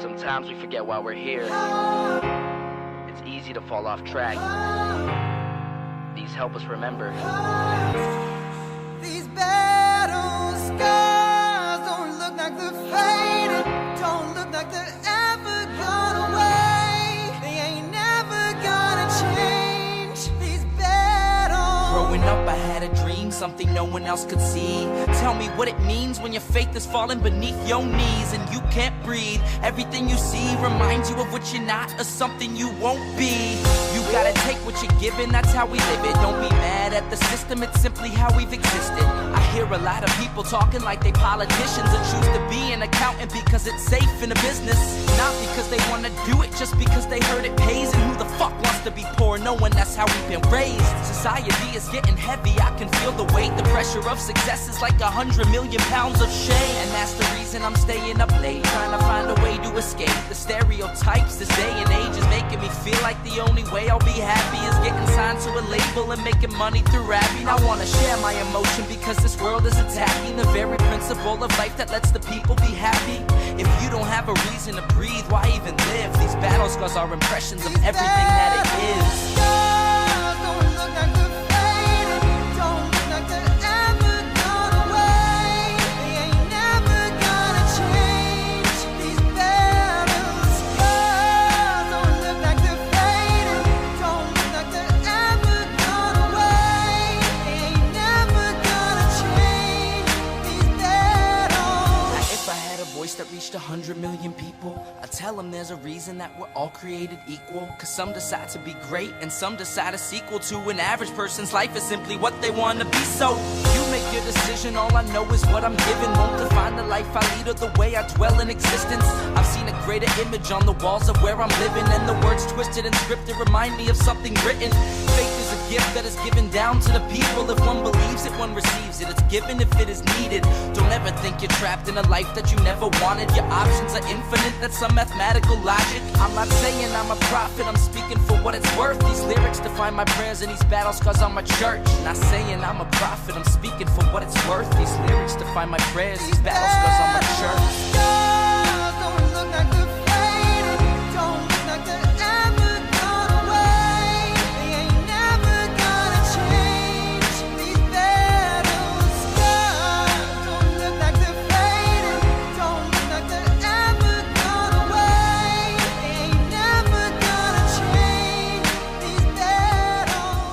Sometimes we forget why we're here. It's easy to fall off track. These help us remember. These battle scars don't look like they're fading, don't look like they're ever gone away. They ain't never gonna change. These battles. Growing up, I had a dream, something no one else could see. Tell me what it means when your faith is falling beneath your knees and you can't breathe. Everything you see reminds you of what you're not or something you won't be. You gotta take what you're given, that's how we live it. Don't be mad at the system, it's simply how we've existed. I hear a lot of people talking like they politicians and choose to be an accountant because it's safe in a business. Not because they wanna do it, just because they heard it pays. And who the fuck wants to be poor knowing that's how we've been raised? Society is getting heavy, I can feel the weight. The pressure of success is like 100 million pounds of shame. And that's the reason I'm staying up late, trying to find a way to escape the stereotypes this day and age is making me feel like the only way I'll be happy is getting signed to a label and making money through rapping. I wanna share my emotion because this world is attacking the very principle of life that lets the people be happy. If you don't have a reason to breathe, why even live? These battle scars are impressions of everything that it is. Don't look like they're fading, don't look like they're ever gone away. They ain't never gonna change. These battle scars don't look like they're fading, don't look like they're ever gone away. They ain't never gonna change. These battles. Now, if I had a voice that reached 100 million people, I'd tell them there's a reason that we're all created equal. Cause some decide to be great and some decide a sequel to an average person's life is simply what they want to be. So you make your decision, all I know is what I'm given. Won't define the life I lead or the way I dwell in existence. I've seen a greater image on the walls of where I'm living, and the words twisted and scripted remind me of something written. Faith is a gift that is given down to the people. If one believes it, one receives it. It's given if it is needed. Don't ever think you're trapped in a life that you never wanted. Your options are infinite, that's some mathematical logic. I'm not saying I'm a prophet, I'm speaking for what it's worth. These lyrics define my prayers and these battle scars on my church. Not saying I'm a prophet, I'm speaking for what it's worth. These lyrics define my prayers, these battle scars on my church. Scars don't look like they're fading, don't look like they're ever gone away. They ain't never gonna change. These battle scars don't look like they're fading, don't look like they're ever gone away. They ain't never gonna change. These battles.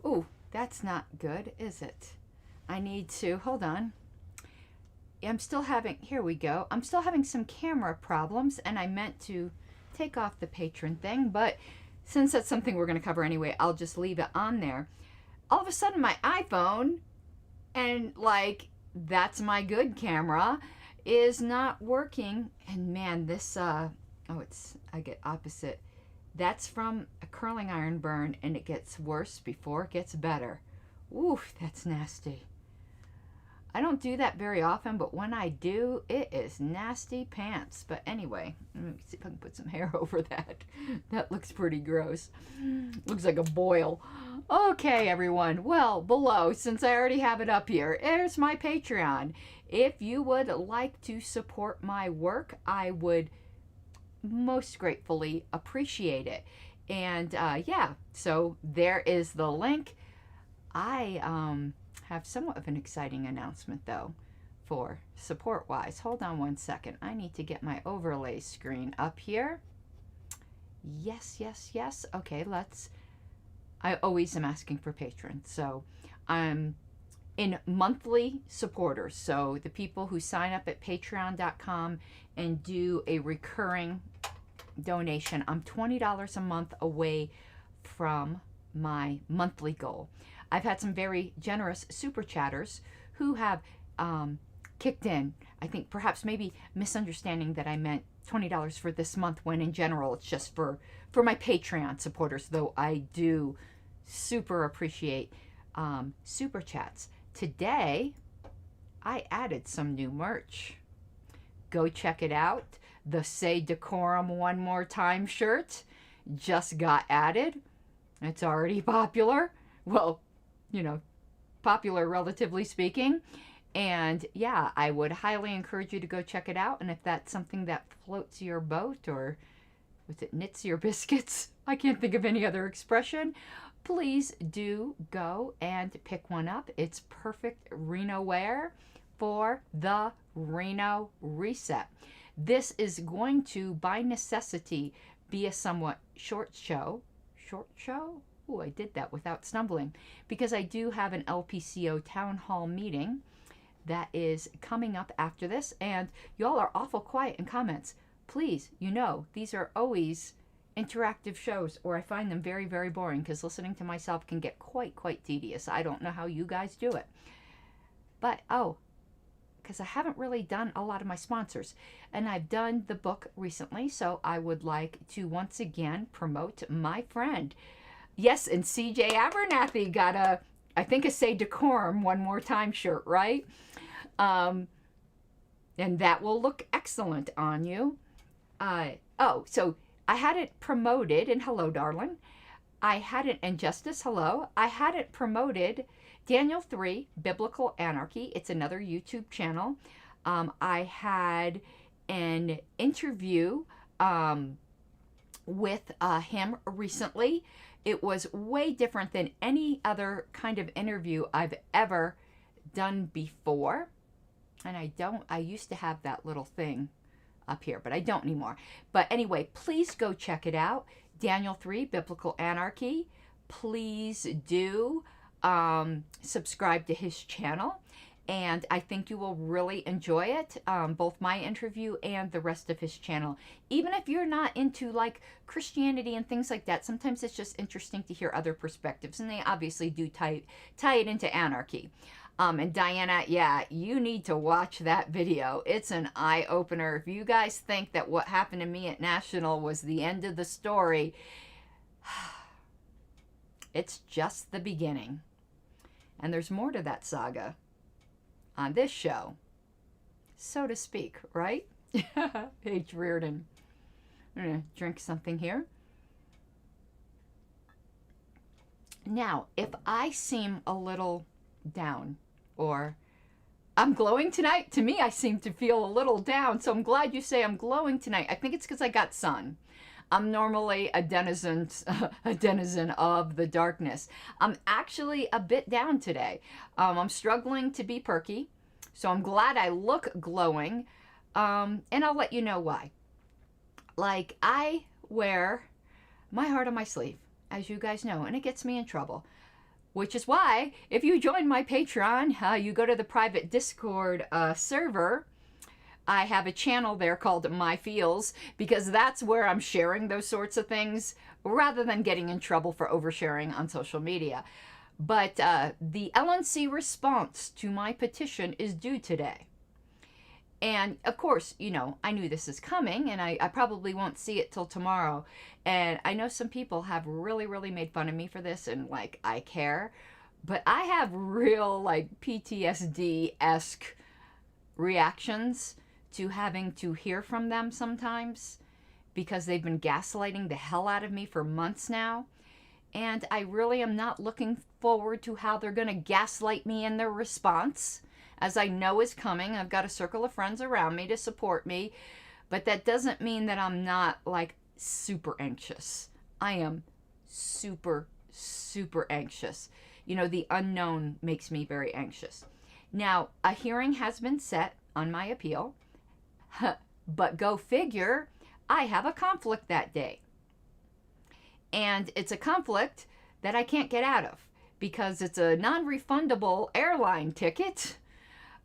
Ooh, that's not good, is it? I need to, hold on. I'm still having, here we go. I'm still having some camera problems, and I meant to take off the patron thing, but since that's something we're going to cover anyway, I'll just leave it on there. All of a sudden, my iPhone, and like, that's my good camera, is not working. And man, this, I get opposite. That's from a curling iron burn, and it gets worse before it gets better. Oof, that's nasty. I don't do that very often, but when I do, it is nasty pants. But anyway, let me see if I can put some hair over that. That looks pretty gross. Looks like a boil. Okay, everyone. Well, below, since I already have it up here, there's my Patreon. If you would like to support my work, I would most gratefully appreciate it. And yeah, so there is the link. I have somewhat of an exciting announcement though for support wise. Hold on one second. I need to get my overlay screen up here. Yes. Okay, I always am asking for patrons. So I'm in monthly supporters. So the people who sign up at patreon.com and do a recurring donation, I'm $20 a month away from my monthly goal. I've had some very generous super chatters who have kicked in. I think perhaps maybe misunderstanding that I meant $20 for this month when in general it's just for my Patreon supporters, though I do super appreciate super chats. Today, I added some new merch. Go check it out. The Say Decorum One More Time shirt just got added. It's already popular. Well, you know, popular relatively speaking. And yeah, I would highly encourage you to go check it out. And if that's something that floats your boat, or was it knits your biscuits? I can't think of any other expression. Please do go and pick one up. It's perfect Reno wear for the Reno Reset. This is going to, by necessity, be a somewhat short show. Short show? Ooh, I did that without stumbling. Because I do have an LPCO town hall meeting that is coming up after this. And y'all are awful quiet in comments. Please, you know, these are always interactive shows, or I find them very, very boring, because listening to myself can get quite tedious. I don't know how you guys do it. But, because I haven't really done a lot of my sponsors. And I've done the book recently, so I would like to once again promote my friend. Yes, and CJ Abernathy got a, I think, a Say Decorum one more time shirt, right? And that will look excellent on you. So I had it promoted, and hello, darling. I had it, Injustice, hello. I had it promoted, Daniel 3, Biblical Anarchy. It's another YouTube channel. I had an interview with him recently. It was way different than any other kind of interview I've ever done before. And I used to have that little thing up here, but I don't anymore. But anyway, please go check it out. Daniel 3, Biblical Anarchy. Please do subscribe to his channel. And I think you will really enjoy it, both my interview and the rest of his channel. Even if you're not into like Christianity and things like that, sometimes it's just interesting to hear other perspectives. And they obviously do tie it into anarchy. And Diana, yeah, you need to watch that video. It's an eye-opener. If you guys think that what happened to me at National was the end of the story, it's just the beginning. And there's more to that saga on this show, so to speak, right? H. Reardon. I'm going to drink something here. Now, if I seem a little down, or I'm glowing tonight, to me, I seem to feel a little down, so I'm glad you say I'm glowing tonight. I think it's because I got sun. I'm normally a denizen of the darkness. I'm actually a bit down today. I'm struggling to be perky, so I'm glad I look glowing, and I'll let you know why. Like, I wear my heart on my sleeve, as you guys know, and it gets me in trouble. Which is why, if you join my Patreon, you go to the private Discord server, I have a channel there called My Feels, because that's where I'm sharing those sorts of things rather than getting in trouble for oversharing on social media. But the LNC response to my petition is due today. And of course, you know, I knew this is coming, and I probably won't see it till tomorrow. And I know some people have really made fun of me for this, and like, I care. But I have real like PTSD-esque reactions to having to hear from them sometimes, because they've been gaslighting the hell out of me for months now. And I really am not looking forward to how they're going to gaslight me in their response, as I know is coming. I've got a circle of friends around me to support me, but that doesn't mean that I'm not like super anxious. I am super anxious. You know, the unknown makes me very anxious. Now, a hearing has been set on my appeal, but go figure, I have a conflict that day. And it's a conflict that I can't get out of, because it's a non-refundable airline ticket,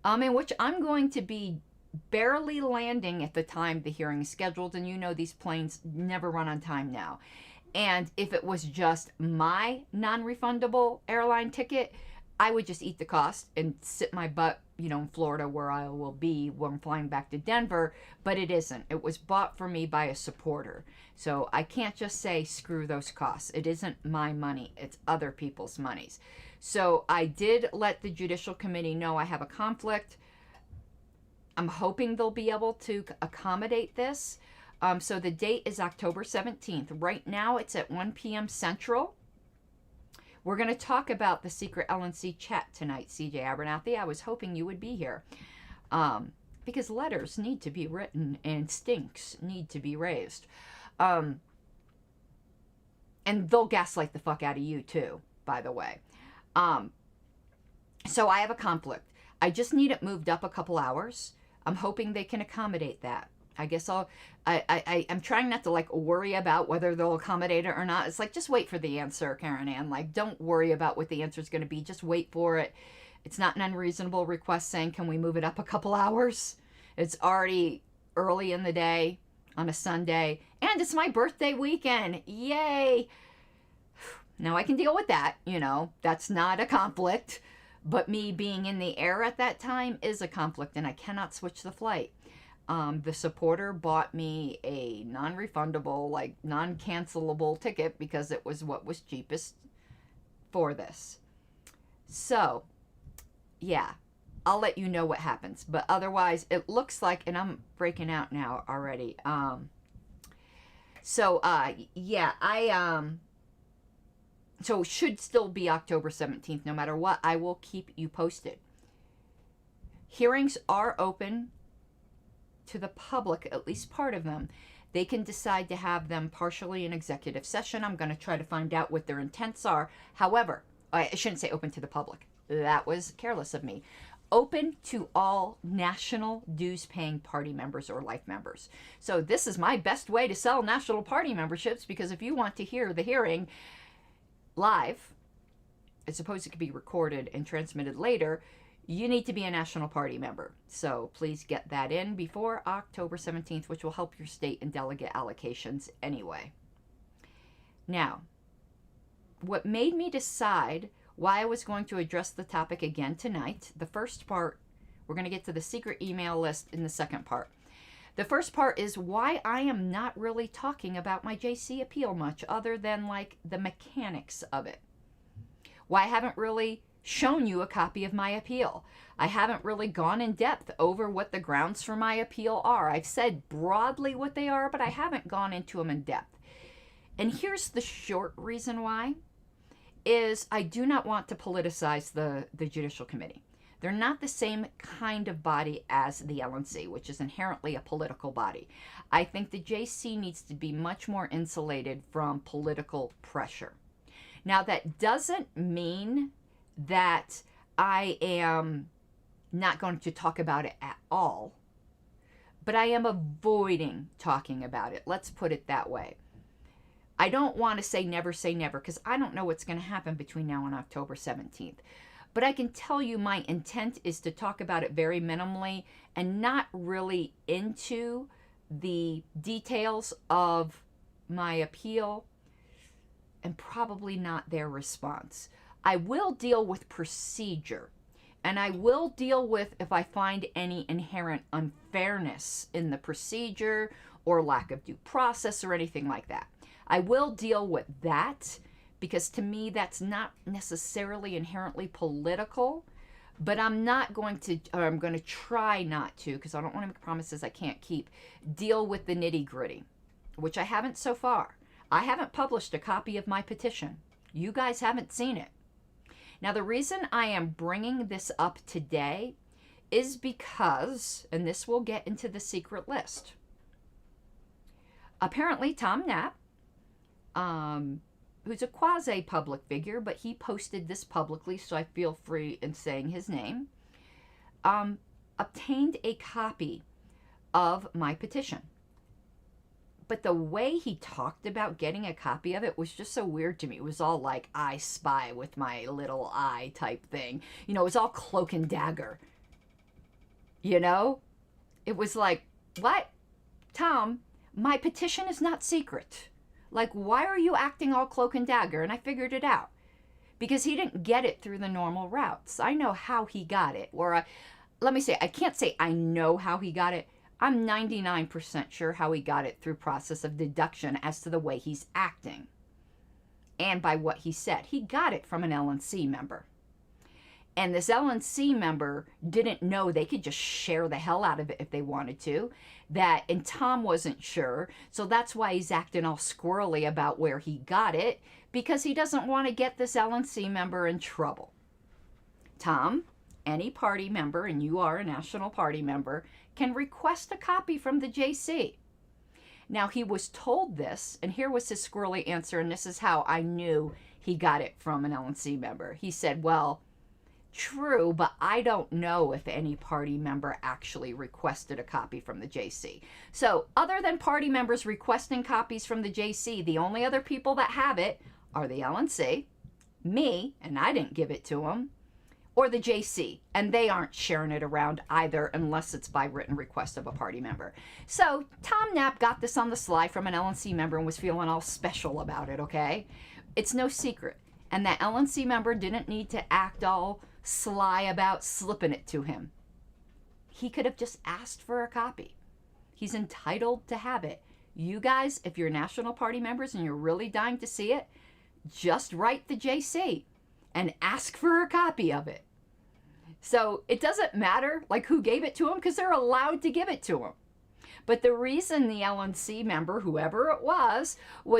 in which I'm going to be barely landing at the time the hearing is scheduled. And you know, these planes never run on time now. And if it was just my non-refundable airline ticket, I would just eat the cost and sit my butt, you know, in Florida, where I will be when I'm flying back to Denver. But it isn't. It was bought for me by a supporter. So I can't just say, screw those costs. It isn't my money. It's other people's monies. So I did let the Judicial Committee know I have a conflict. I'm hoping they'll be able to accommodate this. So the date is October 17th. Right now it's at 1 p.m. Central. We're going to talk about the secret LNC chat tonight, CJ Abernathy. I was hoping you would be here. Because letters need to be written and stinks need to be raised. And they'll gaslight the fuck out of you too, by the way. So I have a conflict. I just need it moved up a couple hours. I'm hoping they can accommodate that. I guess I'm trying not to like worry about whether they'll accommodate it or not. It's like, just wait for the answer, Karen Ann. Like, don't worry about what the answer is going to be. Just wait for it. It's not an unreasonable request saying, can we move it up a couple hours? It's already early in the day on a Sunday, and it's my birthday weekend. Yay. Now I can deal with that. You know, that's not a conflict. But me being in the air at that time is a conflict, and I cannot switch the flight. The supporter bought me a non-refundable, like non-cancelable ticket because it was what was cheapest for this. So, yeah, I'll let you know what happens. But otherwise, it looks like, and I'm breaking out now already. So it should still be October 17th. No matter what, I will keep you posted. Hearings are open to the public, at least part of them. They can decide to have them partially in executive session. I'm going to try to find out what their intents are. However, I shouldn't say open to the public. That was careless of me. Open to all national dues-paying party members or life members. So this is my best way to sell national party memberships, because if you want to hear the hearing live, I suppose it could be recorded and transmitted later, you need to be a national party member. So please get that in before October 17th, which will help your state and delegate allocations anyway. Now, what made me decide why I was going to address the topic again tonight, the first part, we're going to get to the secret email list in the second part. The first part is why I am not really talking about my JC appeal much, other than like the mechanics of it. Why I haven't really shown you a copy of my appeal. I haven't really gone in depth over what the grounds for my appeal are. I've said broadly what they are, but I haven't gone into them in depth. And here's the short reason why, is I do not want to politicize the Judicial Committee. They're not the same kind of body as the LNC, which is inherently a political body. I think the JC needs to be much more insulated from political pressure. Now, that doesn't mean that I am not going to talk about it at all, but I am avoiding talking about it. Let's put it that way. I don't want to say never, because I don't know what's going to happen between now and October 17th. But I can tell you my intent is to talk about it very minimally and not really into the details of my appeal, and probably not their response. I will deal with procedure, and I will deal with if I find any inherent unfairness in the procedure or lack of due process or anything like that. I will deal with that, because to me that's not necessarily inherently political, but I'm not going to, or I'm going to try not to, because I don't want to make promises I can't keep, deal with the nitty-gritty, which I haven't so far. I haven't published a copy of my petition. You guys haven't seen it. Now, the reason I am bringing this up today is because, and this will get into the secret list, apparently Tom Knapp, who's a quasi-public figure, but he posted this publicly, so I feel free in saying his name, obtained a copy of my petition. But the way he talked about getting a copy of it was just so weird to me. It was all like, I spy with my little eye type thing. You know, it was all cloak and dagger. You know? It was like, what? Tom, my petition is not secret. Like, why are you acting all cloak and dagger? And I figured it out. Because he didn't get it through the normal routes. I know how he got it. Or, let me say, I can't say I know how he got it. I'm 99% sure how he got it through process of deduction as to the way he's acting. And by what he said. He got it from an LNC member. And this LNC member didn't know they could just share the hell out of it if they wanted to. And Tom wasn't sure. So that's why he's acting all squirrely about where he got it, because he doesn't want to get this LNC member in trouble. Tom, any party member, and you are a National Party member, can request a copy from the JC. Now, he was told this, and here was his squirrely answer, and this is how I knew he got it from an LNC member. He said, well, true, but I don't know if any party member actually requested a copy from the JC. So, other than party members requesting copies from the JC, the only other people that have it are the LNC, me, and I didn't give it to them, or the JC, and they aren't sharing it around either unless it's by written request of a party member. So Tom Knapp got this on the sly from an LNC member and was feeling all special about it, okay? It's no secret. And that LNC member didn't need to act all sly about slipping it to him. He could have just asked for a copy. He's entitled to have it. You guys, if you're National Party members and you're really dying to see it, just write the JC and ask for a copy of it. So it doesn't matter like who gave it to him, because they're allowed to give it to him. But the reason the LNC member, whoever it was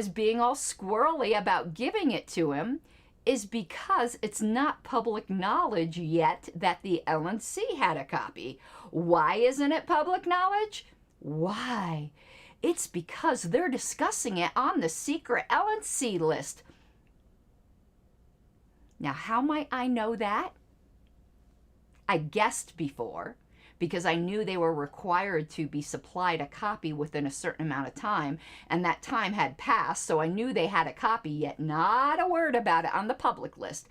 being all squirrely about giving it to him is because it's not public knowledge yet that the LNC had a copy. Why isn't it public knowledge? Why? It's because they're discussing it on the secret LNC list. Now, how might I know that? I guessed before, because I knew they were required to be supplied a copy within a certain amount of time, and that time had passed, so I knew they had a copy, yet not a word about it on the public list.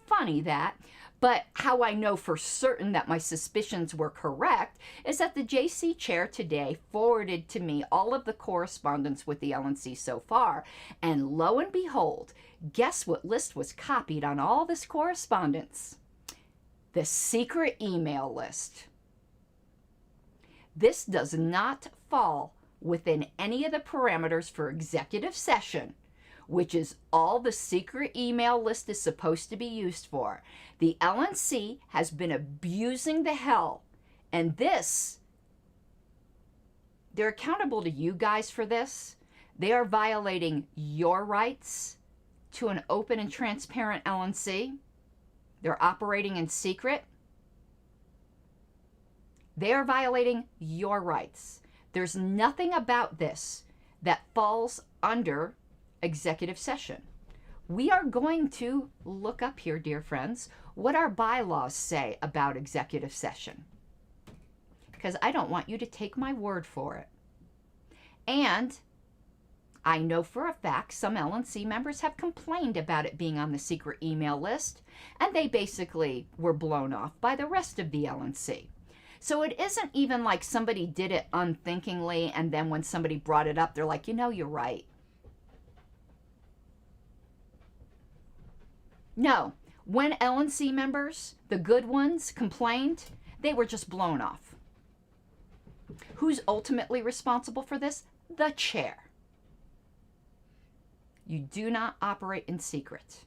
Funny that. But how I know for certain that my suspicions were correct is that the JC chair today forwarded to me all of the correspondence with the LNC so far. And lo and behold, guess what list was copied on all this correspondence? The secret email list. This does not fall within any of the parameters for executive session, which is all the secret email list is supposed to be used for. The LNC has been abusing the hell, and this, they're accountable to you guys for this. They are violating your rights to an open and transparent LNC. They're operating in secret. They are violating your rights. There's nothing about this that falls under executive session. We are going to look up here, dear friends, what our bylaws say about executive session, because I don't want you to take my word for it. And I know for a fact some LNC members have complained about it being on the secret email list, and they basically were blown off by the rest of the LNC. So it isn't even like somebody did it unthinkingly, and then when somebody brought it up, they're like, you know, you're right. No, when LNC members, the good ones, complained, they were just blown off. Who's ultimately responsible for this? The chair. You do not operate in secret.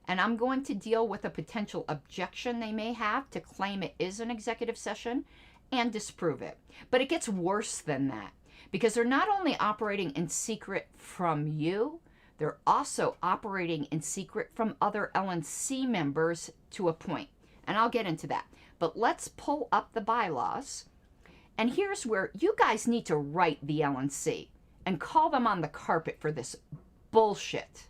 And I'm going to deal with a potential objection they may have to claim it is an executive session and disprove it. But it gets worse than that, because they're not only operating in secret from you, they're also operating in secret from other LNC members to a point. And I'll get into that. But let's pull up the bylaws. And here's where you guys need to write the LNC and call them on the carpet for this bullshit.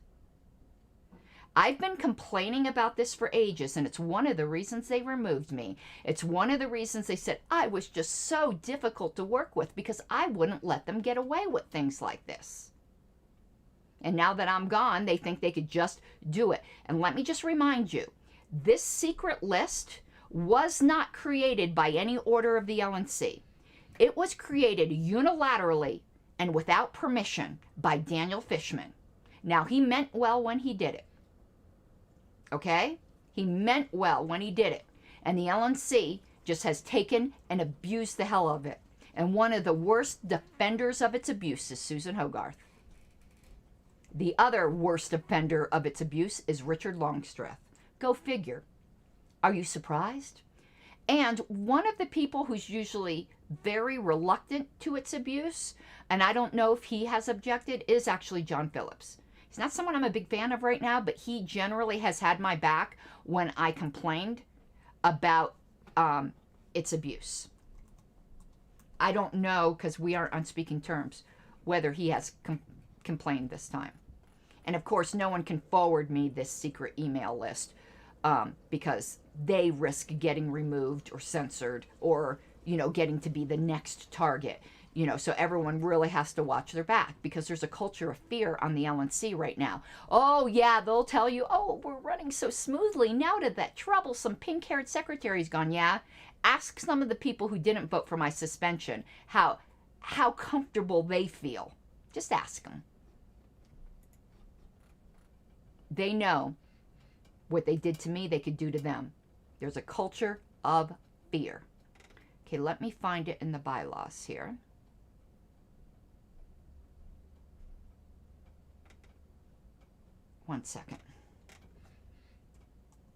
I've been complaining about this for ages, and it's one of the reasons they removed me. It's one of the reasons they said I was just so difficult to work with, because I wouldn't let them get away with things like this. And now that I'm gone, they think they could just do it. And let me just remind you, this secret list was not created by any order of the LNC. It was created unilaterally and without permission by Daniel Fishman. Now, he meant well when he did it. Okay? He meant well when he did it. And the LNC just has taken and abused the hell of it. And one of the worst defenders of its abuse is Susan Hogarth. The other worst offender of its abuse is Richard Longstreth. Go figure. Are you surprised? And one of the people who's usually very reluctant to its abuse, and I don't know if he has objected, is actually John Phillips. He's not someone I'm a big fan of right now, but he generally has had my back when I complained about its abuse. I don't know, because we aren't on speaking terms, whether he has complained this time. And of course, no one can forward me this secret email list because they risk getting removed or censored or, you know, getting to be the next target. You know, so everyone really has to watch their back because there's a culture of fear on the LNC right now. Oh, yeah, they'll tell you, oh, we're running so smoothly now that that troublesome pink-haired secretary's gone. Yeah, ask some of the people who didn't vote for my suspension how comfortable they feel. Just ask them. They know what they did to me, they could do to them. There's a culture of fear. Okay, let me find it in the bylaws here. One second.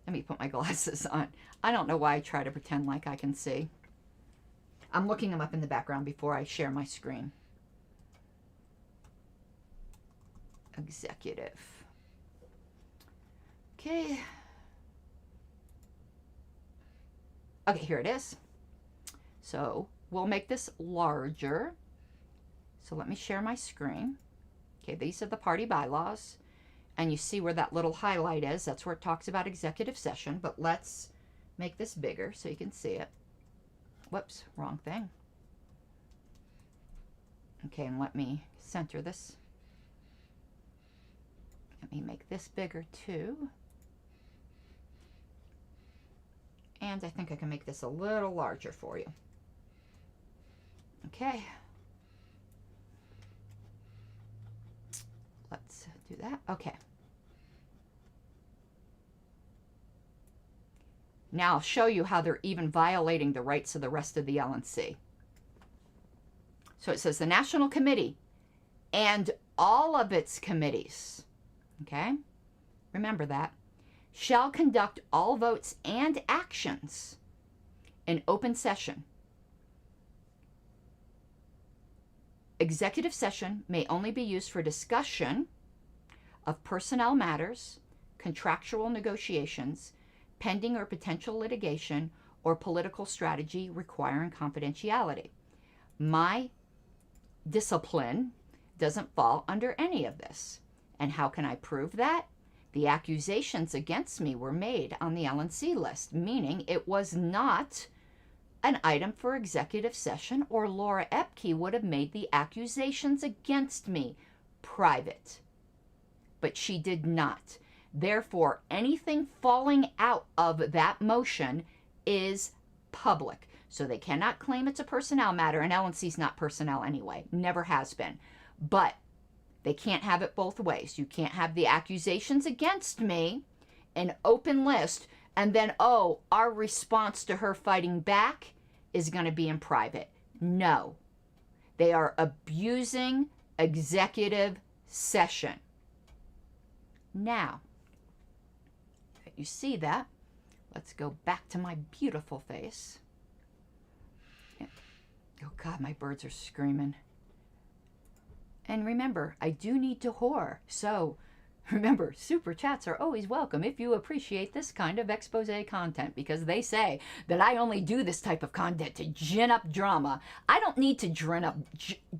Let me put my glasses on. I don't know why I try to pretend like I can see. I'm looking them up in the background before I share my screen. Executive. Okay. Okay, here it is. So we'll make this larger. So let me share my screen. Okay, these are the party bylaws. And you see where that little highlight is. That's where it talks about executive session. But let's make this bigger so you can see it. Whoops, wrong thing. Okay, and let me center this. Let me make this bigger too. And I think I can make this a little larger for you. Okay. Let's do that. Okay. Now I'll show you how they're even violating the rights of the rest of the LNC. So it says the National Committee and all of its committees, okay? Remember that. Shall conduct all votes and actions in open session. Executive session may only be used for discussion of personnel matters, contractual negotiations, pending or potential litigation, or political strategy requiring confidentiality. My discipline doesn't fall under any of this. And how can I prove that? The accusations against me were made on the LNC list, meaning it was not an item for executive session, or Laura Epke would have made the accusations against me private. But she did not. Therefore, anything falling out of that motion is public. So they cannot claim it's a personnel matter, and LNC's not personnel anyway, never has been. But they can't have it both ways. You can't have the accusations against me, an open list, and then, oh, our response to her fighting back is going to be in private. No. They are abusing executive session. Now, you see that? Let's go back to my beautiful face. Oh God, my birds are screaming. And remember, I do need to whore. So remember, super chats are always welcome if you appreciate this kind of expose content, because they say that I only do this type of content to gin up drama. I don't need to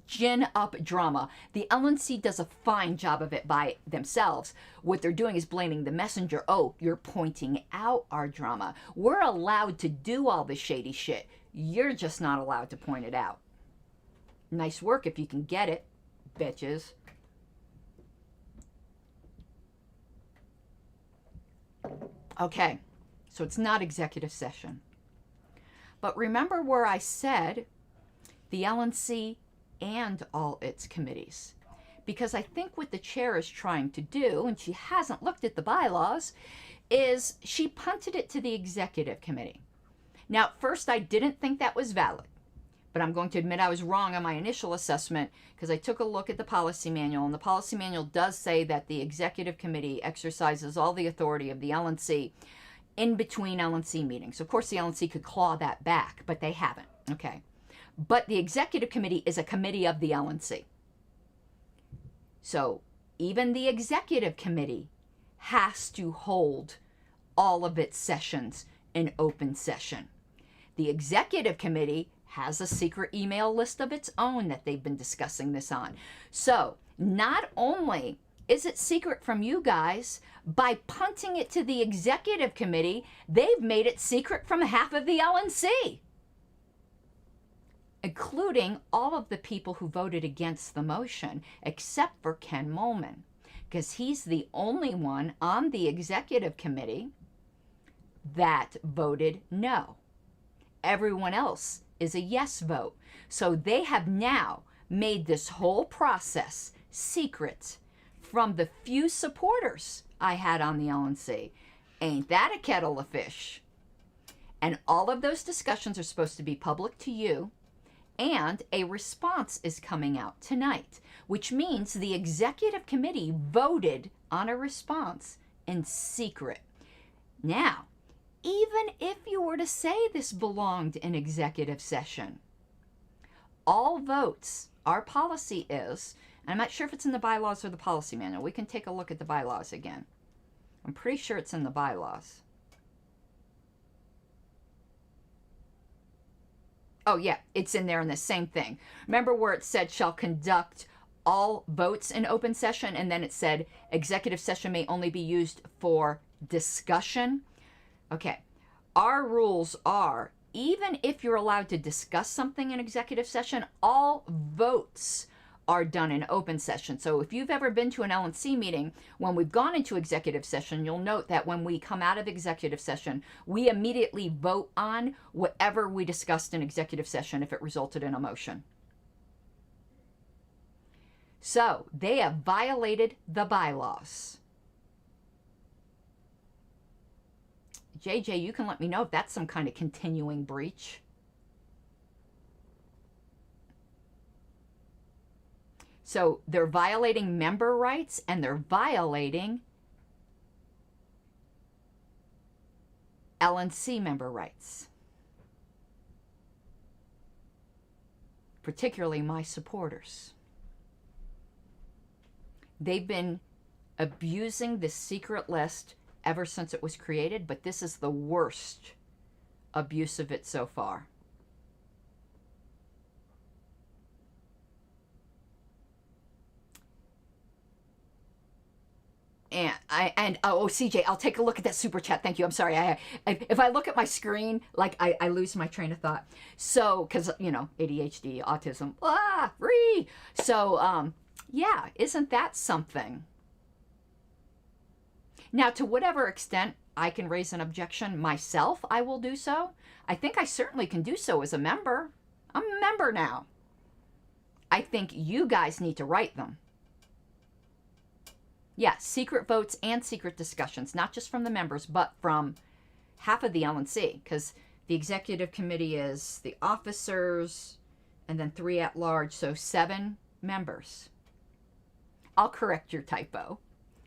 gin up drama. The LNC does a fine job of it by themselves. What they're doing is blaming the messenger. Oh, you're pointing out our drama. We're allowed to do all the shady shit. You're just not allowed to point it out. Nice work if you can get it, bitches. Okay, so it's not executive session. But remember where I said the LNC and all its committees. Because I think what the chair is trying to do, and she hasn't looked at the bylaws, is she punted it to the executive committee. Now, at first I didn't think that was valid. But I'm going to admit I was wrong on my initial assessment, because I took a look at the policy manual, and the policy manual does say that the executive committee exercises all the authority of the LNC in between LNC meetings. Of course, the LNC could claw that back, but they haven't. Okay. But the executive committee is a committee of the LNC. So even the executive committee has to hold all of its sessions in open session. The executive committee has a secret email list of its own that they've been discussing this on. So not only is it secret from you guys, by punting it to the executive committee, they've made it secret from half of the LNC, including all of the people who voted against the motion, except for Ken Molman, because he's the only one on the executive committee that voted no. Everyone else is a yes vote. So they have now made this whole process secret from the few supporters I had on the LNC. Ain't that a kettle of fish? And all of those discussions are supposed to be public to you, and a response is coming out tonight, which means the executive committee voted on a response in secret. Now, even if you were to say this belonged in executive session, all votes, our policy is, and I'm not sure if it's in the bylaws or the policy manual. We can take a look at the bylaws again. I'm pretty sure it's in the bylaws. Oh yeah, it's in there in the same thing. Remember where it said shall conduct all votes in open session, and then it said executive session may only be used for discussion? Okay, our rules are, even if you're allowed to discuss something in executive session, all votes are done in open session. So if you've ever been to an LNC meeting, when we've gone into executive session, you'll note that when we come out of executive session, we immediately vote on whatever we discussed in executive session if it resulted in a motion. So they have violated the bylaws. JJ, you can let me know if that's some kind of continuing breach. So they're violating member rights, and they're violating LNC member rights, particularly my supporters. They've been abusing this secret list ever since it was created, but this is the worst abuse of it so far. And CJ, I'll take a look at that super chat. Thank you. I'm sorry. If I look at my screen, like I lose my train of thought. So, because ADHD, autism, free. So, yeah, isn't that something? Now, to whatever extent I can raise an objection myself, I will do so. I think I certainly can do so as a member. I'm a member now. I think you guys need to write them. Yeah, secret votes and secret discussions, not just from the members, but from half of the LNC, because the executive committee is the officers and then 3 at large, so 7 members. I'll correct your typo.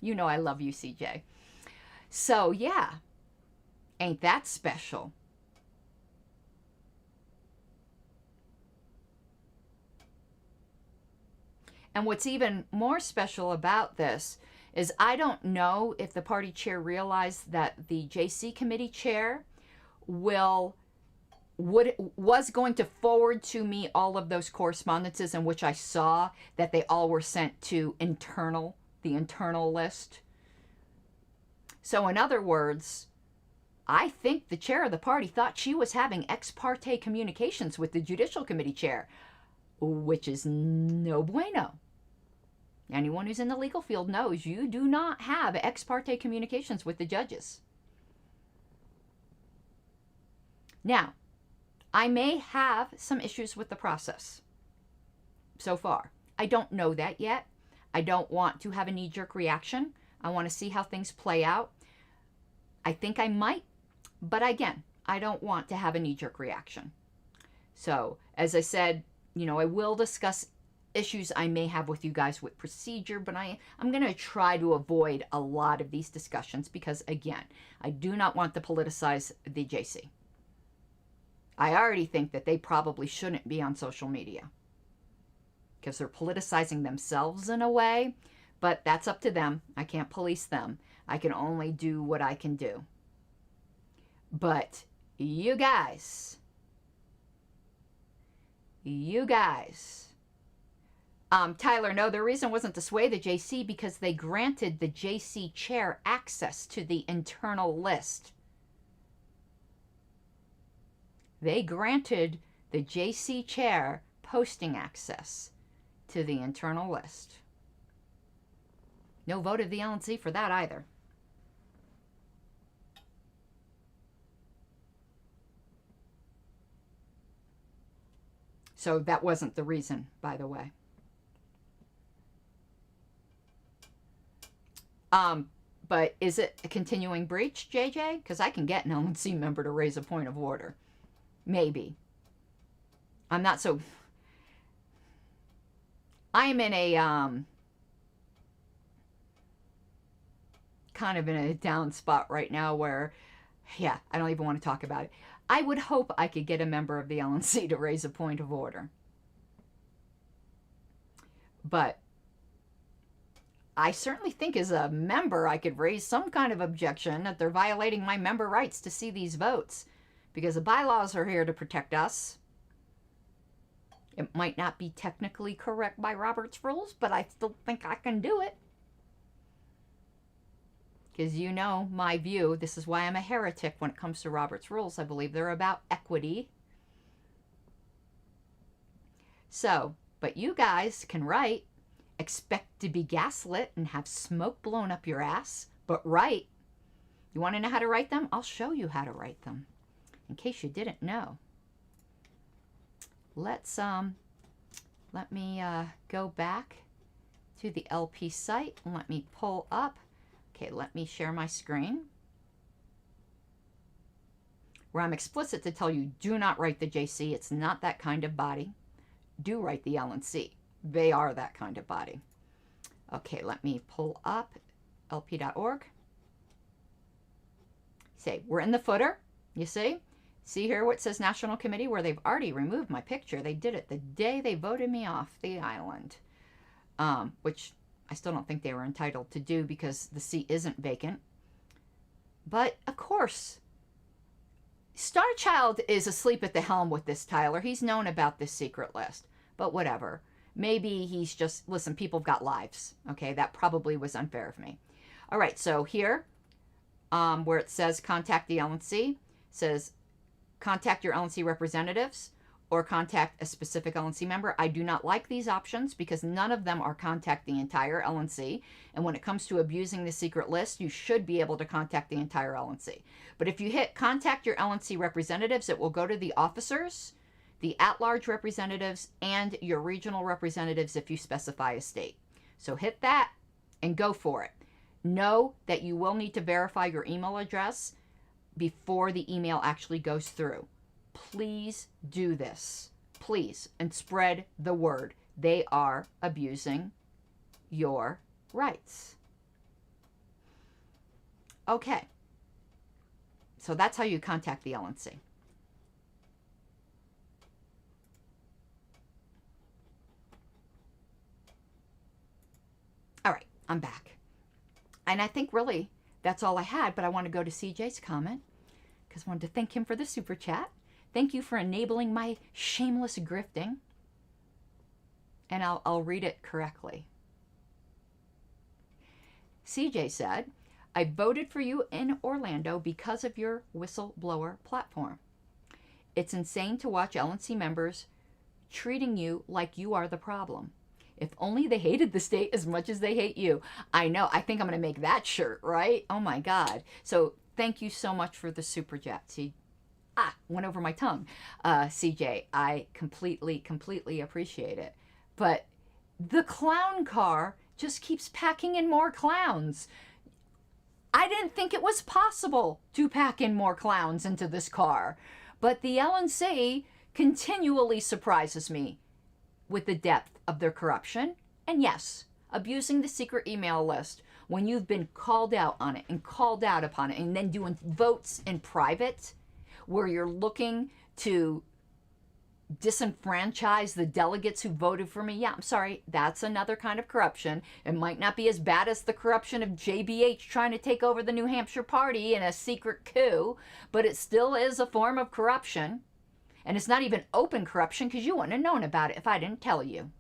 You know I love you, CJ. So, yeah, ain't that special? And what's even more special about this is I don't know if the party chair realized that the JC committee chair was going to forward to me all of those correspondences in which I saw that they all were sent to the internal list. So in other words, I think the chair of the party thought she was having ex parte communications with the judicial committee chair, which is no bueno. Anyone who's in the legal field knows you do not have ex parte communications with the judges. Now, I may have some issues with the process so far. I don't know that yet. I don't want to have a knee-jerk reaction. I want to see how things play out. I think I might, but again, I don't want to have a knee-jerk reaction. So, as I said, I will discuss issues I may have with you guys with procedure, but I'm going to try to avoid a lot of these discussions because, again, I do not want to politicize the JC. I already think that they probably shouldn't be on social media because they're politicizing themselves in a way, but that's up to them. I can't police them. I can only do what I can do. But you guys, Tyler, no, the reason wasn't to sway the JC because they granted the JC chair access to the internal list. They granted the JC chair posting access to the internal list. No vote of the LNC for that either. So that wasn't the reason, by the way. But is it a continuing breach, JJ? Because I can get an LNC member to raise a point of order. Maybe. I'm not so... I'm in a, kind of in a down spot right now where, yeah, I don't even want to talk about it. I would hope I could get a member of the LNC to raise a point of order. But I certainly think as a member I could raise some kind of objection that they're violating my member rights to see these votes. Because the bylaws are here to protect us. It might not be technically correct by Robert's rules, but I still think I can do it. Because you know my view, this is why I'm a heretic when it comes to Robert's rules. I believe they're about equity. So, but you guys can write, expect to be gaslit and have smoke blown up your ass, but write. You want to know how to write them? I'll show you how to write them, in case you didn't know. Let's, let me go back to the LP site and let me pull up. Okay, let me share my screen. Where I'm explicit to tell you, do not write the JC. It's not that kind of body. Do write the LNC. They are that kind of body. Okay, let me pull up lp.org. Say, we're in the footer, you see? See here what says National Committee, where they've already removed my picture. They did it the day they voted me off the island, which I still don't think they were entitled to do because the seat isn't vacant. But, of course, Starchild is asleep at the helm with this, Tyler. He's known about this secret list. But whatever. Maybe he's just, listen, people have got lives. Okay, that probably was unfair of me. All right, so here, where it says contact the LNC, says contact your LNC representatives or contact a specific LNC member. I do not like these options because none of them are contact the entire LNC. And when it comes to abusing the secret list, you should be able to contact the entire LNC. But if you hit contact your LNC representatives, it will go to the officers, the at-large representatives, and your regional representatives if you specify a state. So hit that and go for it. Know that you will need to verify your email address before the email actually goes through. Please do this. Please. And spread the word. They are abusing your rights. Okay. So that's how you contact the LNC. All right, I'm back. And I think really that's all I had, but I want to go to CJ's comment because I wanted to thank him for the super chat. Thank you for enabling my shameless grifting. And I'll read it correctly. CJ said, I voted for you in Orlando because of your whistleblower platform. It's insane to watch LNC members treating you like you are the problem. If only they hated the state as much as they hate you. I know. I think I'm going to make that shirt, right? Oh, my God. So thank you so much for the super chat. See, went over my tongue. CJ, I completely appreciate it. But the clown car just keeps packing in more clowns. I didn't think it was possible to pack in more clowns into this car. But the LNC continually surprises me with the depth of their corruption. And yes, abusing the secret email list when you've been called out on it and called out upon it, and then doing votes in private where you're looking to disenfranchise the delegates who voted for me. Yeah, I'm sorry, that's another kind of corruption. It might not be as bad as the corruption of JBH trying to take over the New Hampshire party in a secret coup, but it still is a form of corruption. And it's not even open corruption because you wouldn't have known about it if I didn't tell you.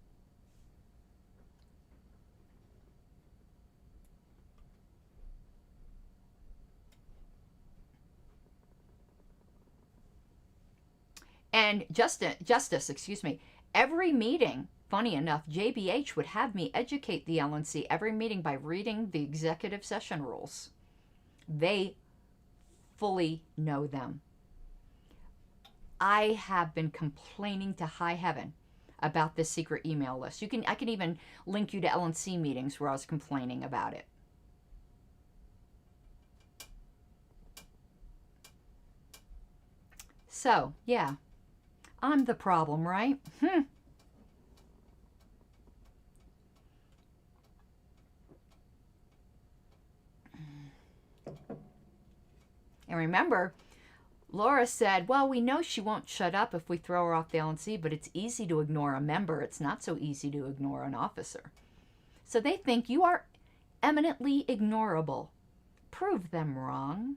And Justice, every meeting, funny enough, JBH would have me educate the LNC every meeting by reading the executive session rules. They fully know them. I have been complaining to high heaven about this secret email list. I can even link you to LNC meetings where I was complaining about it. So, yeah. I'm the problem, right? And remember, Laura said, well, we know she won't shut up if we throw her off the LNC, but it's easy to ignore a member. It's not so easy to ignore an officer. So they think you are eminently ignorable. Prove them wrong.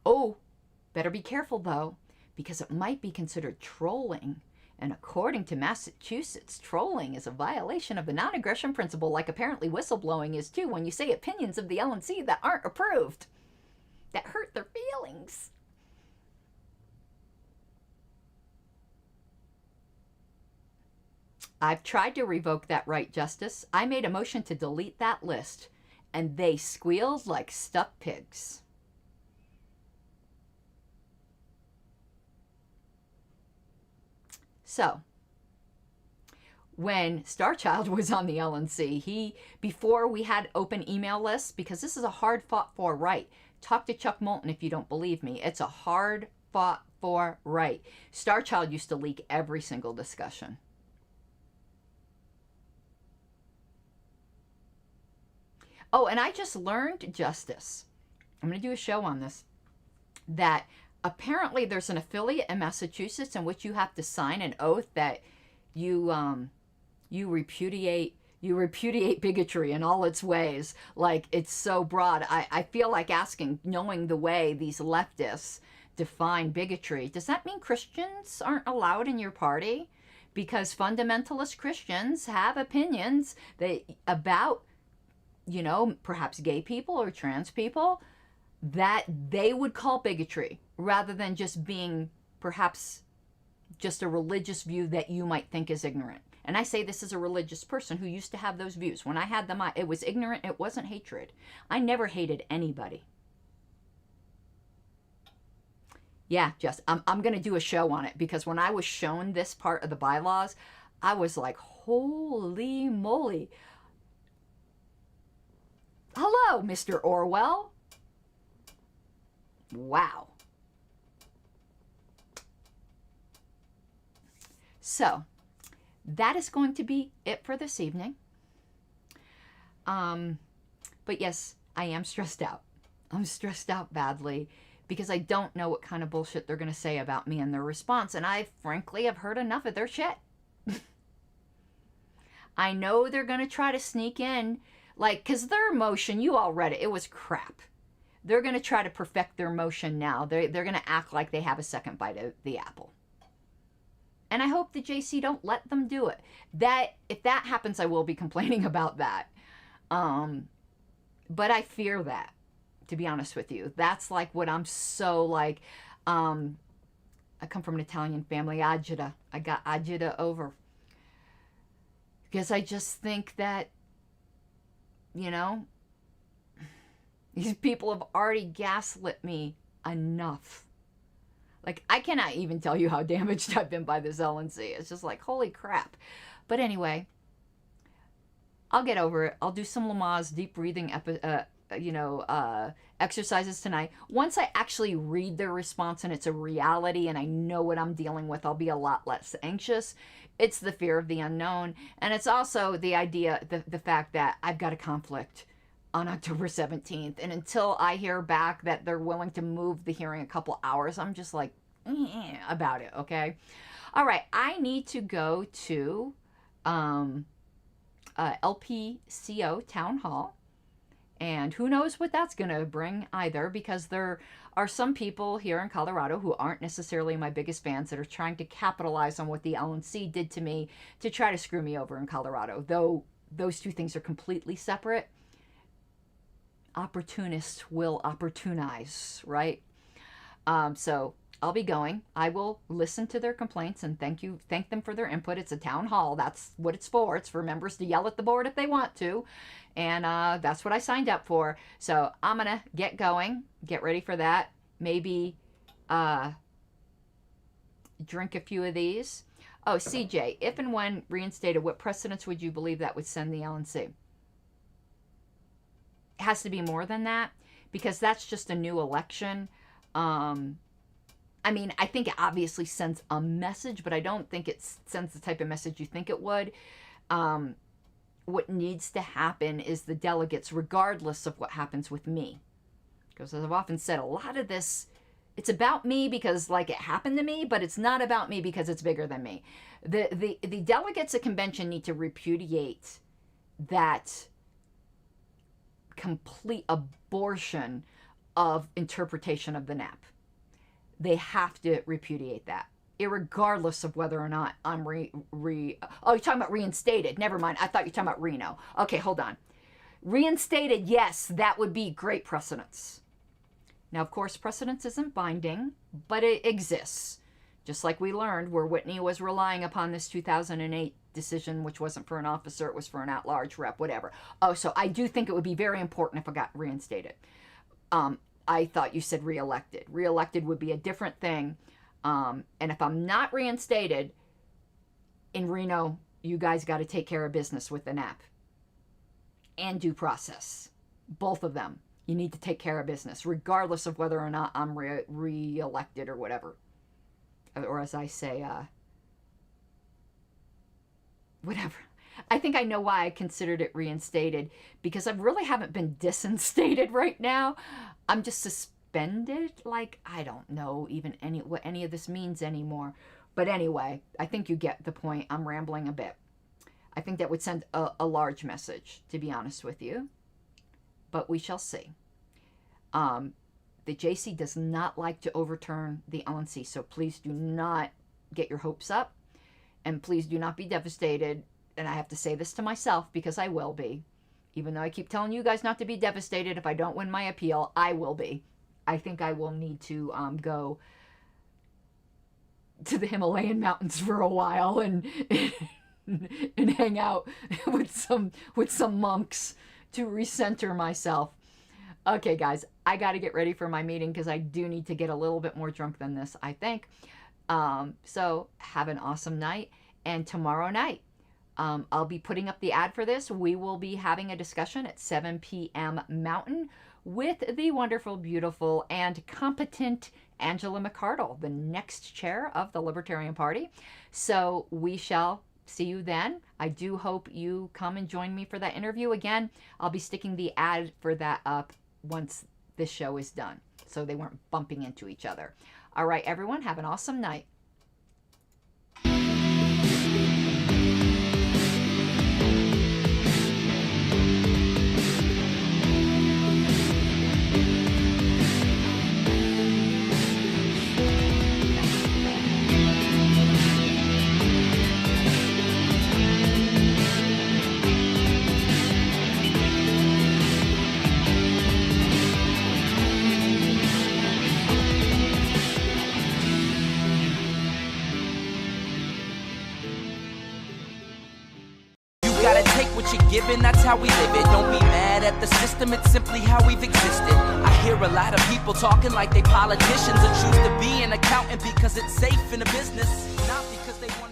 Oh, better be careful, though, because it might be considered trolling. And according to Massachusetts, trolling is a violation of the non-aggression principle, like apparently whistleblowing is too, when you say opinions of the LNC that aren't approved, that hurt their feelings. I've tried to revoke that right, Justice. I made a motion to delete that list, and they squealed like stuck pigs. So, when Starchild was on the LNC, before we had open email lists, because this is a hard fought for right. Talk to Chuck Moulton if you don't believe me. It's a hard fought for right. Starchild used to leak every single discussion. Oh, and I just learned, Justice, I'm going to do a show on this, that apparently there's an affiliate in Massachusetts in which you have to sign an oath that you repudiate bigotry in all its ways. Like, it's so broad. I feel like asking, knowing the way these leftists define bigotry, does that mean Christians aren't allowed in your party? Because fundamentalist Christians have opinions about, perhaps gay people or trans people that they would call bigotry, rather than just being perhaps just a religious view that you might think is ignorant. And I say this as a religious person who used to have those views. When I had them, it was ignorant. It wasn't hatred. I never hated anybody. Yeah, I'm going to do a show on it, because when I was shown this part of the bylaws, I was like, holy moly. Hello, Mr. Orwell. Wow. So, that is going to be it for this evening. But yes, I am stressed out. I'm stressed out badly because I don't know what kind of bullshit they're going to say about me in their response. And I, frankly, have heard enough of their shit. I know they're going to try to sneak in, because their motion, you all read it, it was crap. They're going to try to perfect their motion now. They're going to act like they have a second bite of the apple. And I hope the JC don't let them do it. If that happens, I will be complaining about that. But I fear that, to be honest with you. That's what I'm so I come from an Italian family, agita. I got agita over. Because I just think that, these people have already gaslit me enough. I cannot even tell you how damaged I've been by this LNC. It's just holy crap. But anyway, I'll get over it. I'll do some Lamaze deep breathing exercises tonight. Once I actually read their response and it's a reality and I know what I'm dealing with, I'll be a lot less anxious. It's the fear of the unknown. And it's also the idea, the fact that I've got a conflict on October 17th. And until I hear back that they're willing to move the hearing a couple hours, I'm just like, about it, okay? All right, I need to go to LPCO Town Hall. And who knows what that's going to bring either, because there are some people here in Colorado who aren't necessarily my biggest fans that are trying to capitalize on what the LNC did to me to try to screw me over in Colorado. Though those two things are completely separate. Opportunists will opportunize, right? So I'll be going. I will listen to their complaints and thank them for their input. It's a town hall. That's what it's for. It's for members to yell at the board if they want to. And that's what I signed up for. So I'm going to get going, get ready for that. Maybe drink a few of these. Oh, CJ, if and when reinstated, what precedents would you believe that would send the LNC? It has to be more than that, because that's just a new election. I mean, I think it obviously sends a message, but I don't think it sends the type of message you think it would. What needs to happen is the delegates, regardless of what happens with me. Because as I've often said, a lot of this, it's about me because like it happened to me, but it's not about me because it's bigger than me. The delegates at convention need to repudiate that complete abortion of interpretation of the NAP. They have to repudiate that, irregardless of whether or not I'm oh, you're talking about reinstated. Never mind. I thought you were talking about Reno. Okay, hold on. Reinstated, yes, that would be great precedence. Now, of course, precedence isn't binding, but it exists. Just like we learned where Whitney was relying upon this 2008 decision, which wasn't for an officer, it was for an at-large rep, whatever. Oh, so I do think it would be very important if I got reinstated. I thought you said reelected. Reelected would be a different thing. And if I'm not reinstated, in Reno, you guys got to take care of business with the NAP. And due process. Both of them. You need to take care of business, regardless of whether or not I'm reelected or whatever. Or as I say, whatever. I think I know why I considered it reinstated, because I really haven't been disinstated right now. I'm just suspended. Like, I don't know even what any of this means anymore. But anyway, I think you get the point. I'm rambling a bit. I think that would send a large message, to be honest with you. But we shall see. The JC does not like to overturn the LNC, so please do not get your hopes up. And please do not be devastated. And I have to say this to myself because I will be. Even though I keep telling you guys not to be devastated if I don't win my appeal, I will be. I think I will need to go to the Himalayan mountains for a while and and hang out with some monks to recenter myself. Okay, guys, I got to get ready for my meeting because I do need to get a little bit more drunk than this, I think. So have an awesome night. And tomorrow night, I'll be putting up the ad for this. We will be having a discussion at 7 p.m. Mountain with the wonderful, beautiful, and competent Angela McArdle, the next chair of the Libertarian Party. So we shall see you then. I do hope you come and join me for that interview. Again, I'll be sticking the ad for that up once this show is done, so they weren't bumping into each other. All right, everyone, have an awesome night. Given, that's how we live it. Don't be mad at the system, it's simply how we've existed. I hear a lot of people talking like they politicians and choose to be an accountant because it's safe in a business, not because they want to